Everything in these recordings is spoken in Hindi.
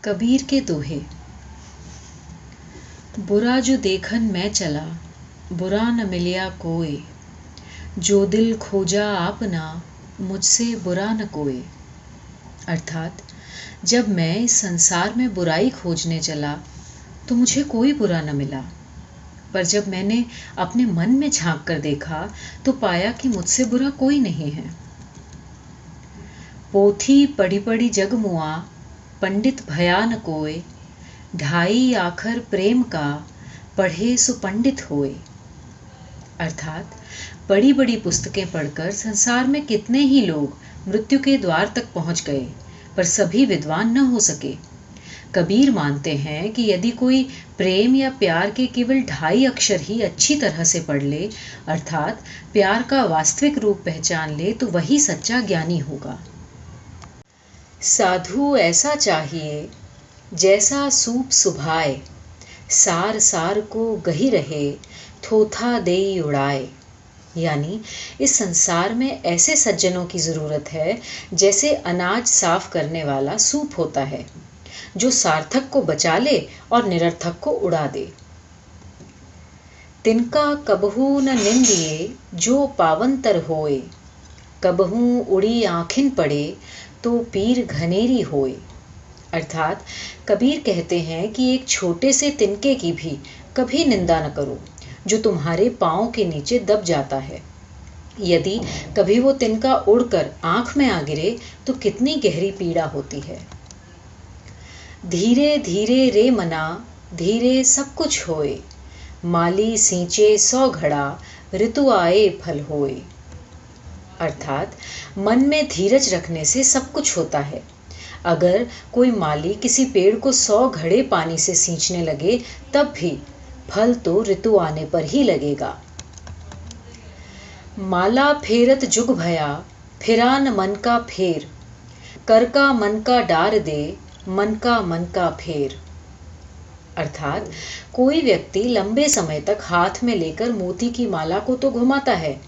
कबीर के दोहे। बुरा जो देखन मैं चला, बुरा न मिलिया कोय। जो दिल खोजा आपना, मुझसे बुरा न कोय। अर्थात जब मैं इस संसार में बुराई खोजने चला तो मुझे कोई बुरा न मिला, पर जब मैंने अपने मन में झांक कर देखा तो पाया कि मुझसे बुरा कोई नहीं है। पोथी पढ़ी पढ़ी जग मुआ, पंडित भया न कोय। ढाई आखर प्रेम का, पढ़े सो पंडित होए। अर्थात बड़ी बड़ी पुस्तकें पढ़कर संसार में कितने ही लोग मृत्यु के द्वार तक पहुंच गए, पर सभी विद्वान न हो सके। कबीर मानते हैं कि यदि कोई प्रेम या प्यार के केवल 2.5 अक्षर ही अच्छी तरह से पढ़ ले, अर्थात प्यार का वास्तविक रूप पहचान ले, तो वही सच्चा ज्ञानी होगा। साधु ऐसा चाहिए जैसा सूप सुभाए। सार सार को गही रहे, थोथा देई उड़ाए। यानी इस संसार में ऐसे सज्जनों की जरूरत है जैसे अनाज साफ करने वाला सूप होता है, जो सार्थक को बचा ले और निरर्थक को उड़ा दे। तिनका कबहू न निंदिए, जो पावंतर होए। कबहू उड़ी आँखिन पड़े, तो पीर घनेरी होए। अर्थात कबीर कहते हैं कि एक छोटे से तिनके की भी कभी निंदा न करो, जो तुम्हारे पांव के नीचे दब जाता है। यदि कभी वो तिनका उड़कर आंख में आ गिरे तो कितनी गहरी पीड़ा होती है। धीरे धीरे रे मना, धीरे सब कुछ होए। माली सींचे 100 घड़ा, ऋतु आए फल होए। अर्थात मन में धीरज रखने से सब कुछ होता है। अगर कोई माली किसी पेड़ को 100 घड़े पानी से सींचने लगे, तब भी फल तो ऋतु आने पर ही लगेगा। माला फेरत जुग भया, फिरा न मन का फेर। कर का मन का डार दे, मन का फेर। अर्थात कोई व्यक्ति लंबे समय तक हाथ में लेकर मोती की माला को तो घुमाता है,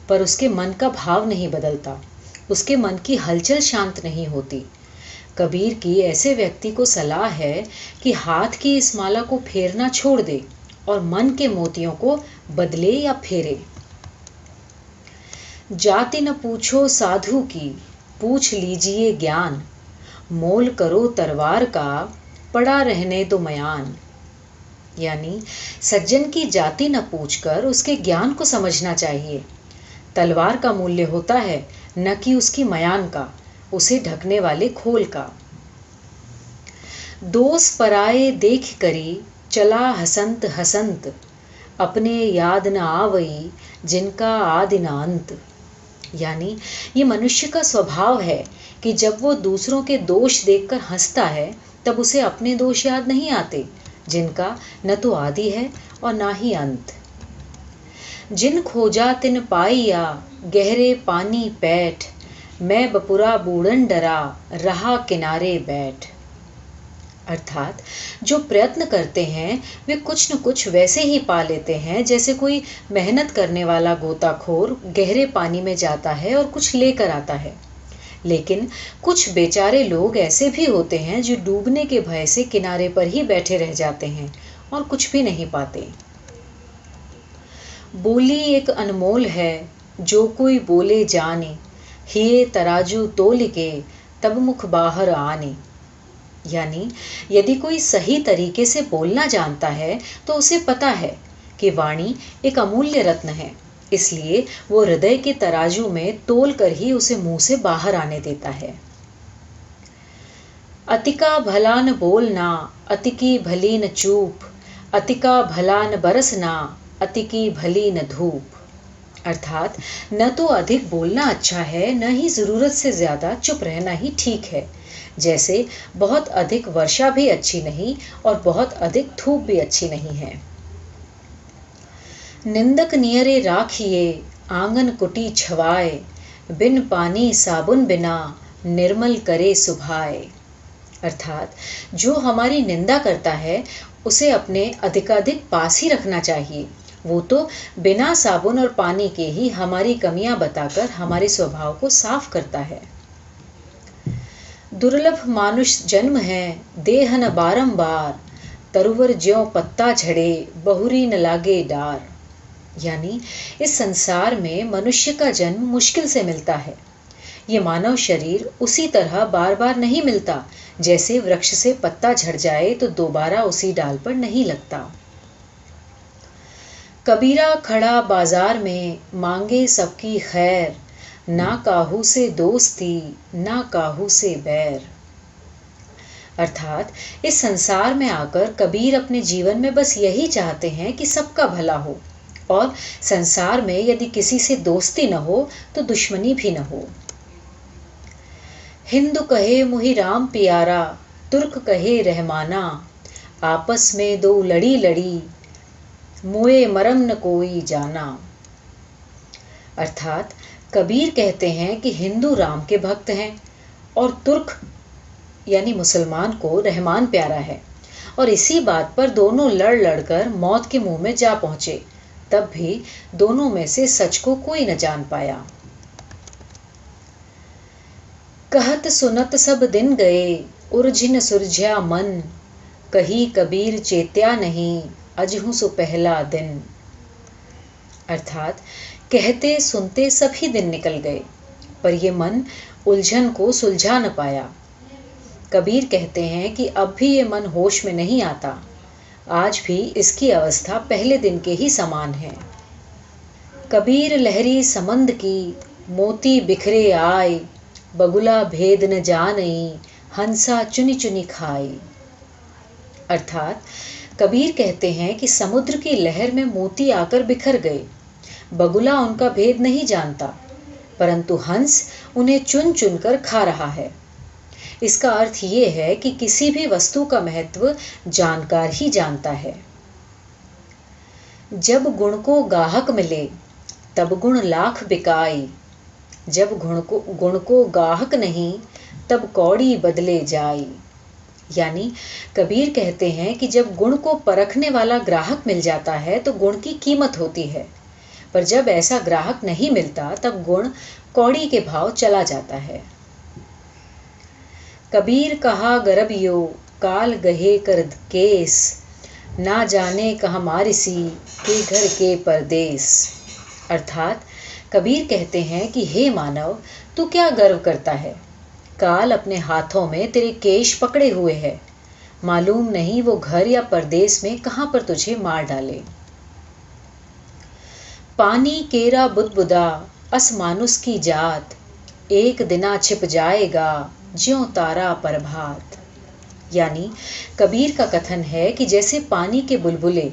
पर उसके मन का भाव नहीं बदलता, उसके मन की हलचल शांत नहीं होती। कबीर की ऐसे व्यक्ति को सलाह है कि हाथ की इस माला को फेरना छोड़ दे और मन के मोतियों को बदले या फेरे। जाति न पूछो साधु की, पूछ लीजिए ज्ञान। मोल करो तलवार का, पड़ा रहने दो मयान। यानी सज्जन की जाति न पूछकर उसके ज्ञान को समझना चाहिए। तलवार का मूल्य होता है न कि उसकी मयान का, उसे ढकने वाले खोल का। दोष पराए देख करी, चला हसंत हसंत। अपने याद न आवई, जिनका आदि न अंत। यानी ये मनुष्य का स्वभाव है कि जब वो दूसरों के दोष देखकर हंसता है, तब उसे अपने दोष याद नहीं आते, जिनका न तो आदि है और ना ही अंत। जिन खोजा तिन पाइया, गहरे पानी पैठ। मैं बपुरा बूढ़न डरा, रहा किनारे बैठ। अर्थात जो प्रयत्न करते हैं वे कुछ न कुछ वैसे ही पा लेते हैं जैसे कोई मेहनत करने वाला गोताखोर गहरे पानी में जाता है और कुछ लेकर आता है। लेकिन कुछ बेचारे लोग ऐसे भी होते हैं जो डूबने के भय से किनारे पर ही बैठे रह जाते हैं और कुछ भी नहीं पाते। बोली एक अनमोल है, जो कोई बोले जाने। हिये तराजू तोल के, तब मुख बाहर आने। यानी यदि कोई सही तरीके से बोलना जानता है तो उसे पता है कि वाणी एक अमूल्य रत्न है, इसलिए वो हृदय के तराजू में तोल कर ही उसे मुंह से बाहर आने देता है। अतिका भला न बोलना, अतिकी भली न चूप। अतिका भला न बरसना, अतिकी भली न धूप। अर्थात न तो अधिक बोलना अच्छा है, न ही जरूरत से ज्यादा चुप रहना ही ठीक है। जैसे बहुत अधिक वर्षा भी अच्छी नहीं और बहुत अधिक धूप भी अच्छी नहीं है। निंदक नियरे राखिए, आंगन कुटी छवाए। बिन पानी साबुन बिना, निर्मल करे सुभाए। अर्थात जो हमारी निंदा करता है उसे अपने अधिकाधिक पास ही रखना चाहिए। वो तो बिना साबुन और पानी के ही हमारी कमियां बताकर हमारे स्वभाव को साफ करता है। दुर्लभ मानुष जन्म है, देह न बारंबार, तरुवर ज्यों पत्ता झड़े, बहुरी न लागे डार। यानी इस संसार में मनुष्य का जन्म मुश्किल से मिलता है। ये मानव शरीर उसी तरह बार बार नहीं मिलता जैसे वृक्ष से पत्ता झड़ जाए तो दोबारा उसी डाल पर नहीं लगता। कबीरा खड़ा बाजार में, मांगे सबकी खैर, ना काहू से दोस्ती, ना काहू से बैर। अर्थात इस संसार में आकर कबीर अपने जीवन में बस यही चाहते हैं कि सबका भला हो, और संसार में यदि किसी से दोस्ती न हो तो दुश्मनी भी न हो। हिंदू कहे मुहि राम प्यारा, तुर्क कहे रहमाना, आपस में दो लड़ी लड़ी, मुए मरम न कोई जाना। अर्थात कबीर कहते हैं कि हिंदू राम के भक्त हैं और तुर्क यानी मुसलमान को रहमान प्यारा है, और इसी बात पर दोनों लड़ लड़कर मौत के मुंह में जा पहुंचे, तब भी दोनों में से सच को कोई न जान पाया। कहत सुनत सब दिन गए, उर्झिन सुरझ्या मन, कही कबीर चेत्या नहीं, अजहू सो पहला दिन। अर्थात कहते सुनते सभी दिन निकल गए, पर ये मन उलझन को सुलझा न पाया। कबीर कहते हैं कि अब भी ये मन होश में नहीं आता, आज भी इसकी अवस्था पहले दिन के ही समान है। कबीर लहरी समंद की, मोती बिखरे आए, बगुला भेद न जानई, हंसा चुनी चुनी खाई। अर्थात कबीर कहते हैं कि समुद्र की लहर में मोती आकर बिखर गए, बगुला उनका भेद नहीं जानता, परंतु हंस उन्हें चुन चुन कर खा रहा है। इसका अर्थ ये है कि किसी भी वस्तु का महत्व जानकार ही जानता है। जब गुण को गाहक मिले, तब गुण लाख बिकाई, जब गुण को गाहक नहीं, तब कौड़ी बदले जाई। यानी कबीर कहते हैं कि जब गुण को परखने वाला ग्राहक मिल जाता है तो गुण की कीमत होती है, पर जब ऐसा ग्राहक नहीं मिलता तब गुण कौड़ी के भाव चला जाता है। कबीर कहा गरबियो, काल गहे कर केस, ना जाने कहाँ मारिसी, के घर के परदेस। अर्थात कबीर कहते हैं कि हे मानव, तू क्या गर्व करता है, काल अपने हाथों में तेरे केश पकड़े हुए है, मालूम नहीं वो घर या परदेस में कहां पर तुझे मार डाले। पानी केरा बुदबुदा, अस मानुस की जात, एक दिना छिप जाएगा, ज्यों तारा प्रभात। यानी कबीर का कथन है कि जैसे पानी के बुलबुले,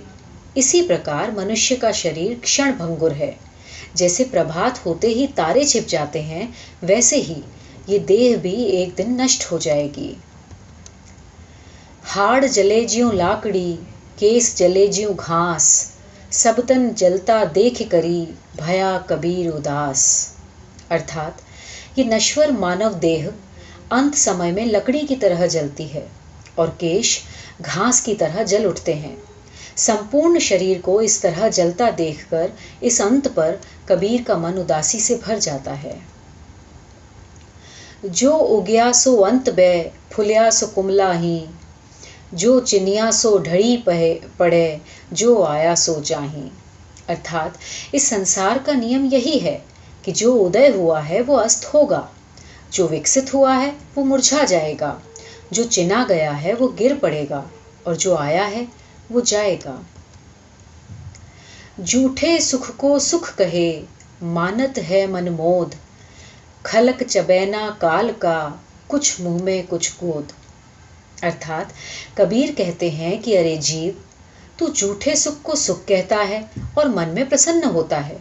इसी प्रकार मनुष्य का शरीर क्षण भंगुर है। जैसे प्रभात होते ही तारे छिप जाते हैं, वैसे ही ये देह भी एक दिन नष्ट हो जाएगी। हाड़ जले ज्यों लाकड़ी, केस जले ज्यों घास, सब तन जलता देख करी, भया कबीर उदास। अर्थात ये नश्वर मानव देह अंत समय में लकड़ी की तरह जलती है और केश घास की तरह जल उठते हैं। संपूर्ण शरीर को इस तरह जलता देखकर इस अंत पर कबीर का मन उदासी से भर जाता है। जो उगया सो अंत बै, फुलिया सो कुमला ही, जो चिनिया सो ढड़ी पड़े, जो आया सो चाही। अर्थात इस संसार का नियम यही है कि जो उदय हुआ है वो अस्त होगा, जो विकसित हुआ है वो मुरझा जाएगा, जो चिना गया है वो गिर पड़ेगा, और जो आया है वो जाएगा। झूठे सुख को सुख कहे, मानत है मनमोद, खलक चबैना काल का, कुछ मुंह में कुछ गोद। अर्थात कबीर कहते हैं कि अरे जीव, तू झूठे सुख को सुख कहता है और मन में प्रसन्न होता है।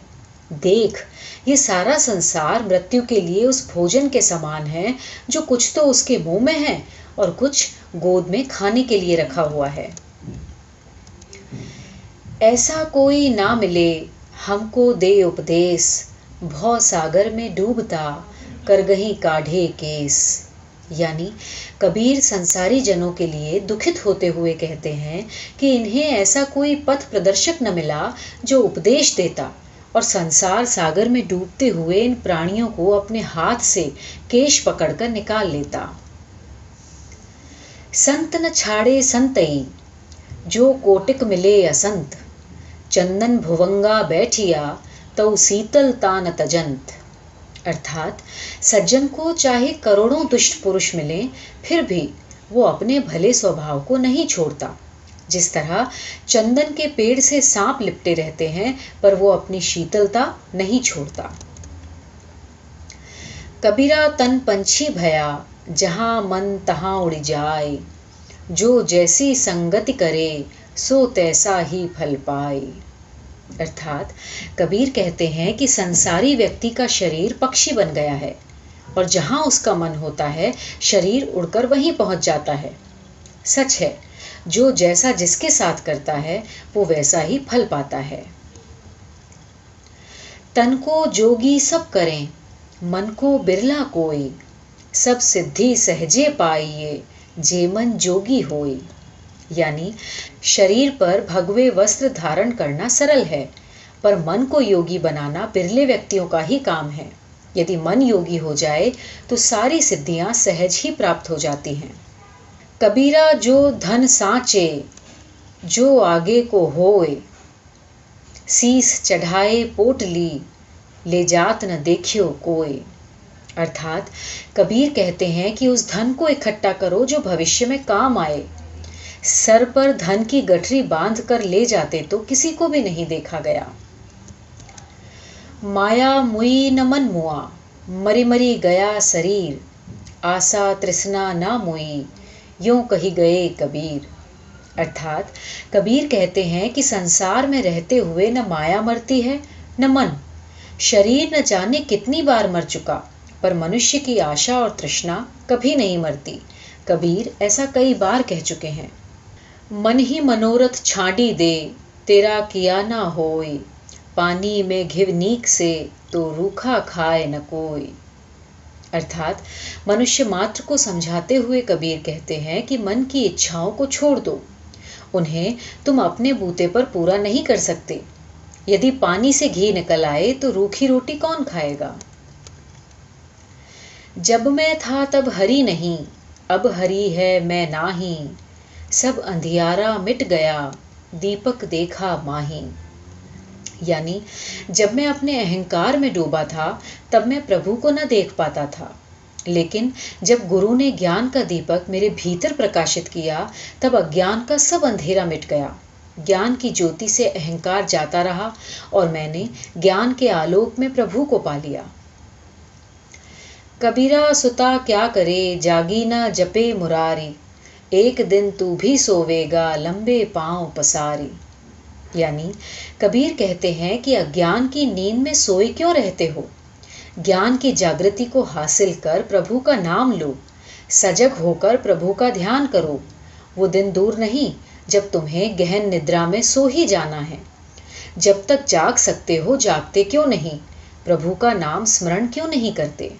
देख, ये सारा संसार मृत्यु के लिए उस भोजन के समान है जो कुछ तो उसके मुंह में है और कुछ गोद में खाने के लिए रखा हुआ है। ऐसा कोई ना मिले हमको दे उपदेश, भव सागर में डूबता करगही काढ़े केस। यानी कबीर संसारी जनों के लिए दुखित होते हुए कहते हैं कि इन्हें ऐसा कोई पथ प्रदर्शक न मिला जो उपदेश देता और संसार सागर में डूबते हुए इन प्राणियों को अपने हाथ से केश पकड़कर निकाल लेता। संत न छाड़े संतई, जो कोटिक मिले असंत। चंदन भुवंगा बैठिया, तौ शीतल तान तजंत। अर्थात सज्जन को चाहे करोड़ों दुष्ट पुरुष मिले, फिर भी वो अपने भले स्वभाव को नहीं छोड़ता। जिस तरह चंदन के पेड़ से सांप लिपटे रहते हैं, पर वो अपनी शीतलता नहीं छोड़ता। कबीरा तन पंछी भया, जहां मन तहां उड़ जाए। जो जैसी संगति करे, सो तैसा ही फल पाए। अर्थात कबीर कहते हैं कि संसारी व्यक्ति का शरीर पक्षी बन गया है, और जहां उसका मन होता है, शरीर उड़कर वहीं पहुंच जाता है। सच है, जो जैसा जिसके साथ करता है, वो वैसा ही फल पाता है। तन को जोगी सब करें, मन को बिरला कोई। सब सिद्धि सहजे पाइए, जे मन जोगी होई। यानी शरीर पर भगवे वस्त्र धारण करना सरल है, पर मन को योगी बनाना बिरले व्यक्तियों का ही काम है। यदि मन योगी हो जाए तो सारी सिद्धियां सहज ही प्राप्त हो जाती हैं। कबीरा जो धन साँचे, जो आगे को होए। शीस चढ़ाए पोटली, ले जात न देखियो कोई। अर्थात कबीर कहते हैं कि उस धन को इकट्ठा करो जो भविष्य में काम आए। सर पर धन की गठरी बांध कर ले जाते तो किसी को भी नहीं देखा गया। माया मुई न मन मुआ, मरी मरी गया शरीर। आशा तृष्णा ना मुई, यूं कही गए कबीर। अर्थात कबीर कहते हैं कि संसार में रहते हुए न माया मरती है न मन। शरीर न जाने कितनी बार मर चुका, पर मनुष्य की आशा और तृष्णा कभी नहीं मरती। कबीर ऐसा कई बार कह चुके हैं। मन ही मनोरथ छाड़ी दे, तेरा किया ना होए। पानी में घिव नीक से, तो रूखा खाए न कोई। अर्थात मनुष्य मात्र को समझाते हुए कबीर कहते हैं कि मन की इच्छाओं को छोड़ दो। उन्हें तुम अपने बूते पर पूरा नहीं कर सकते। यदि पानी से घी निकल आए तो रूखी रोटी कौन खाएगा। जब मैं था तब हरि नहीं, अब हरि है मैं नाही। सब अंधियारा मिट गया, दीपक देखा माही। यानी जब मैं अपने अहंकार में डूबा था, तब मैं प्रभु को न देख पाता था, लेकिन जब गुरु ने ज्ञान का दीपक मेरे भीतर प्रकाशित किया, तब अज्ञान का सब अंधेरा मिट गया। ज्ञान की ज्योति से अहंकार जाता रहा और मैंने ज्ञान के आलोक में प्रभु को पा लिया। कबीरा सुता क्या करे, जागी न जपे मुरारी। एक दिन तू भी सोवेगा, लंबे पांव पसारी। यानी कबीर कहते हैं कि अज्ञान की नींद में सोए क्यों रहते हो। ज्ञान की जागृति को हासिल कर प्रभु का नाम लो। सजग होकर प्रभु का ध्यान करो। वो दिन दूर नहीं जब तुम्हें गहन निद्रा में सो ही जाना है। जब तक जाग सकते हो, जागते क्यों नहीं। प्रभु का नाम स्मरण क्यों नहीं करते।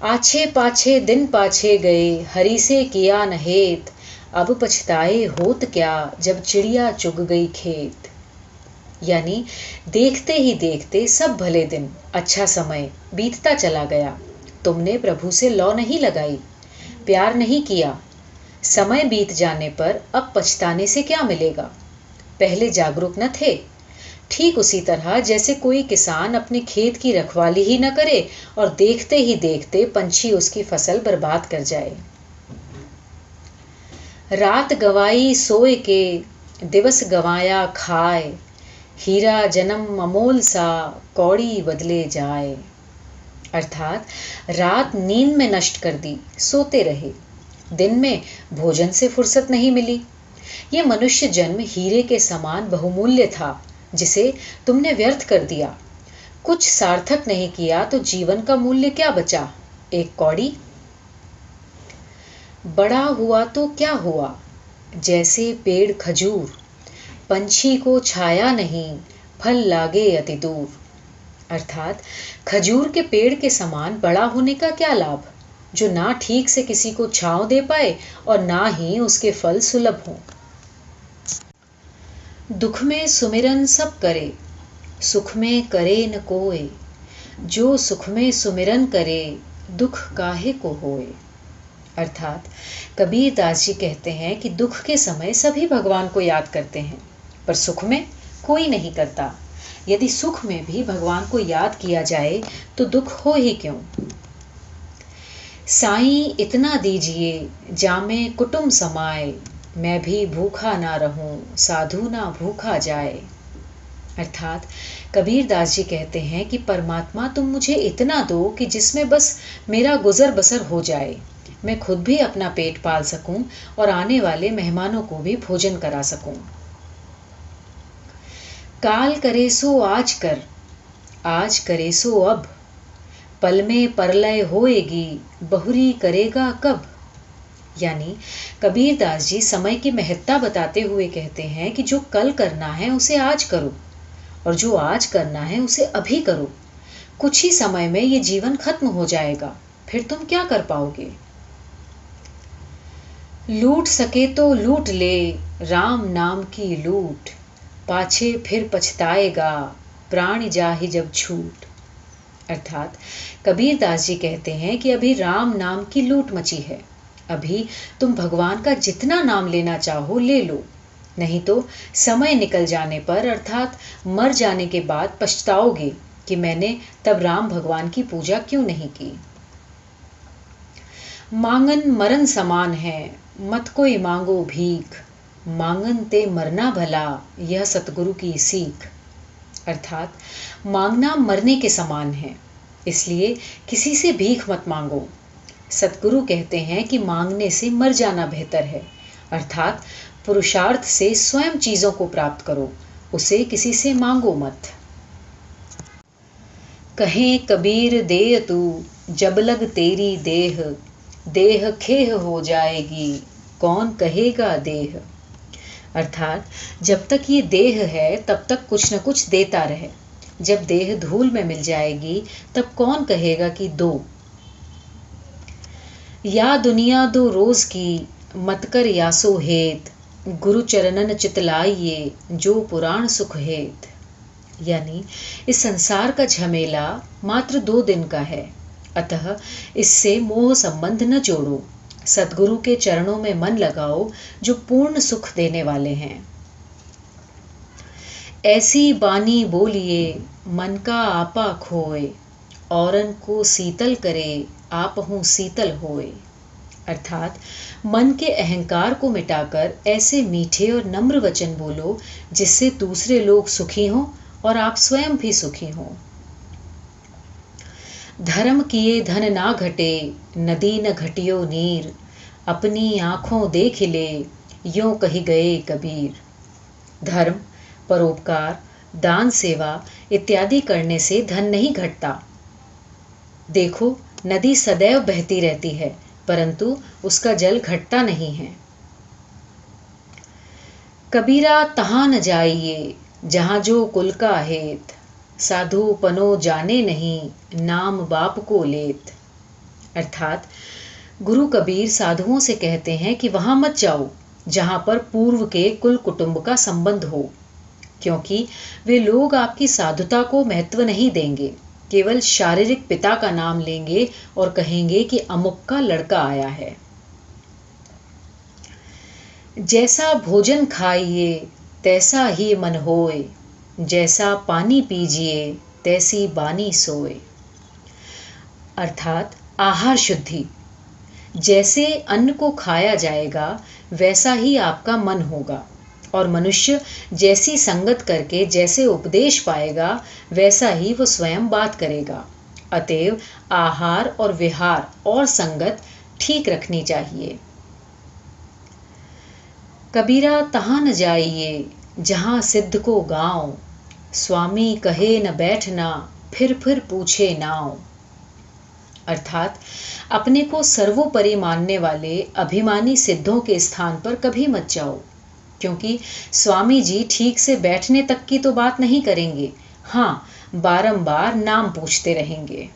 आछे पाछे दिन पाछे गए, हरि से किया न हेत। अब पछताए होत क्या, जब चिड़िया चुग गई खेत। यानी देखते ही देखते सब भले दिन, अच्छा समय बीतता चला गया। तुमने प्रभु से लौ नहीं लगाई, प्यार नहीं किया। समय बीत जाने पर अब पछताने से क्या मिलेगा। पहले जागरूक न थे। ठीक उसी तरह जैसे कोई किसान अपने खेत की रखवाली ही न करे और देखते ही देखते पंछी उसकी फसल बर्बाद कर जाए। रात गवाई सोए के, दिवस गवाया खाए। हीरा जन्म अमोल सा, कौड़ी बदले जाए। अर्थात रात नींद में नष्ट कर दी, सोते रहे। दिन में भोजन से फुर्सत नहीं मिली। ये मनुष्य जन्म हीरे के समान बहुमूल्य था, जिसे तुमने व्यर्थ कर दिया। कुछ सार्थक नहीं किया तो जीवन का मूल्य क्या बचा। एक कौड़ी। बड़ा हुआ तो क्या हुआ, जैसे पेड़ खजूर। पंछी को छाया नहीं, फल लागे अति दूर। अर्थात खजूर के पेड़ के समान बड़ा होने का क्या लाभ, जो ना ठीक से किसी को छांव दे पाए और ना ही उसके फल सुलभ हों। दुख में सुमिरन सब करे, सुख में करे न कोय। जो सुख में सुमिरन करे, दुख काहे को होए। अर्थात कबीर दास जी कहते हैं कि दुख के समय सभी भगवान को याद करते हैं, पर सुख में कोई नहीं करता। यदि सुख में भी भगवान को याद किया जाए तो दुख हो ही क्यों। साईं इतना दीजिए जामे कुटुम समाए, मैं भी भूखा ना रहूं साधु ना भूखा जाए। अर्थात कबीर दास जी कहते हैं कि परमात्मा तुम मुझे इतना दो कि जिसमें बस मेरा गुजर बसर हो जाए, मैं खुद भी अपना पेट पाल सकूं और आने वाले मेहमानों को भी भोजन करा सकूं। काल करे सो आज कर, आज करे सो अब, पल में परलय होएगी बहुरी करेगा कब। यानी कबीर दास जी समय की महत्ता बताते हुए कहते हैं कि जो कल करना है उसे आज करो, और जो आज करना है उसे अभी करो। कुछ ही समय में ये जीवन खत्म हो जाएगा, फिर तुम क्या कर पाओगे। लूट सके तो लूट ले राम नाम की लूट, पाछे फिर पछताएगा प्राण जाहि जब छूट। अर्थात कबीर दास जी कहते हैं कि अभी राम नाम की लूट मची है, अभी तुम भगवान का जितना नाम लेना चाहो ले लो, नहीं तो समय निकल जाने पर अर्थात मर जाने के बाद पछताओगे कि मैंने तब राम भगवान की पूजा क्यों नहीं की। मांगन मरण समान है मत कोई मांगो भीख, मांगन ते मरना भला यह सतगुरु की सीख। अर्थात मांगना मरने के समान है, इसलिए किसी से भीख मत मांगो। सतगुरु कहते हैं कि मांगने से मर जाना बेहतर है, अर्थात पुरुषार्थ से स्वयं चीजों को प्राप्त करो, उसे किसी से मांगो मत। कहे कबीर दे तू जब लग तेरी देह, देह खेह हो जाएगी कौन कहेगा देह। अर्थात जब तक ये देह है तब तक कुछ न कुछ देता रहे, जब देह धूल में मिल जाएगी तब कौन कहेगा कि दो। या दुनिया दो रोज की मत कर यासो हेत, गुरु चरणन चितलाइए जो पुराण सुख हेत। यानी इस संसार का झमेला मात्र 2 दिन का है, अतः इससे मोह संबंध न जोड़ो, सद्गुरु के चरणों में मन लगाओ जो पूर्ण सुख देने वाले हैं। ऐसी बानी बोलिए मन का आपा खोए, औरन को शीतल करे आपहु शीतल होए। अर्थात मन के अहंकार को मिटाकर ऐसे मीठे और नम्र वचन बोलो जिससे दूसरे लोग सुखी हों और आप स्वयं भी सुखी हों। धर्म किए धन ना घटे नदी न घटियो नीर, अपनी आंखों देख ले यों कही गए कबीर। धर्म, परोपकार, दान सेवा इत्यादि करने से धन नहीं घटता। देखो नदी सदैव बहती रहती है परंतु उसका जल घटता नहीं है। कबीरा तहां न जाइए जहां जो कुल का हेत, साधु पनो जाने नहीं नाम बाप को लेत। अर्थात गुरु कबीर साधुओं से कहते हैं कि वहां मत जाओ जहां पर पूर्व के कुल कुटुंब का संबंध हो, क्योंकि वे लोग आपकी साधुता को महत्व नहीं देंगे, केवल शारीरिक पिता का नाम लेंगे और कहेंगे कि अमुक का लड़का आया है। जैसा भोजन खाइए तैसा ही मन होए, जैसा पानी पीजिए तैसी बानी सोए। अर्थात आहार शुद्धि, जैसे अन्न को खाया जाएगा वैसा ही आपका मन होगा, और मनुष्य जैसी संगत करके जैसे उपदेश पाएगा वैसा ही वो स्वयं बात करेगा। अतएव आहार और विहार और संगत ठीक रखनी चाहिए। कबीरा तहां न जाइए जहां सिद्ध को गांव, स्वामी कहे न बैठना फिर पूछे नाव। अर्थात अपने को सर्वोपरि मानने वाले अभिमानी सिद्धों के स्थान पर कभी मत जाओ, क्योंकि स्वामी जी ठीक से बैठने तक की तो बात नहीं करेंगे, हाँ बारंबार नाम पूछते रहेंगे।